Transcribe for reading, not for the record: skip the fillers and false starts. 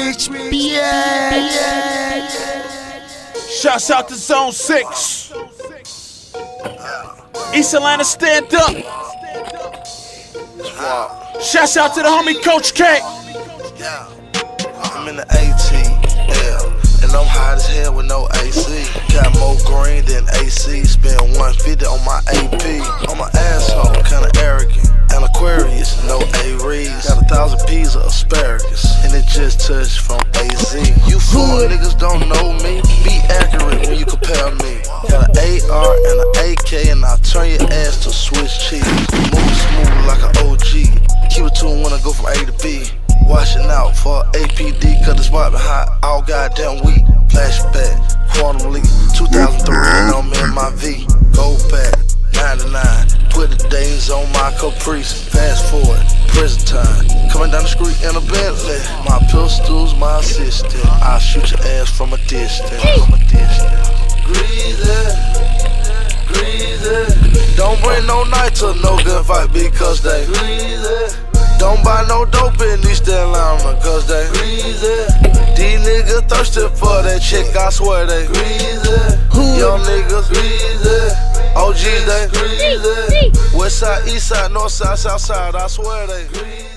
Rich bitch. Shouts out to Zone 6. East Atlanta, stand up. Shouts out to the homie Coach K. I'm in the ATL, and I'm hot as hell with no AC. Got more green than AC. Spend 150 on my AP. I'm an asshole, kinda arrogant, and Aquarius, no A-Rees. Got 1,000 P's of asparagus, and it just touched from AZ. You fool niggas don't know me. Be accurate when you compare me. Got an AR and an AK, and I'll turn your ass to Swiss cheese. Move smooth like an OG. Keep it to him when I go from A to B. Watching out for APD, cause it's poppin' hot all goddamn week. Flashback, Quantum Leap, 2003, and I'm in my V. Go back, 99, put the days on my Caprice. Fast forward, prison time, coming down the street in a Bentley. My pistol's my assistant, I'll shoot your ass from a distance. Greasy, greasy. Don't bring no knife to no gunfight because they greasy. Don't buy no dope in East Atlanta, cause they greasy. These niggas thirsty for that chick, I swear they greasy. Young niggas greasy. OGs they greasy. West side, east side, north side, south side, I swear they greasy.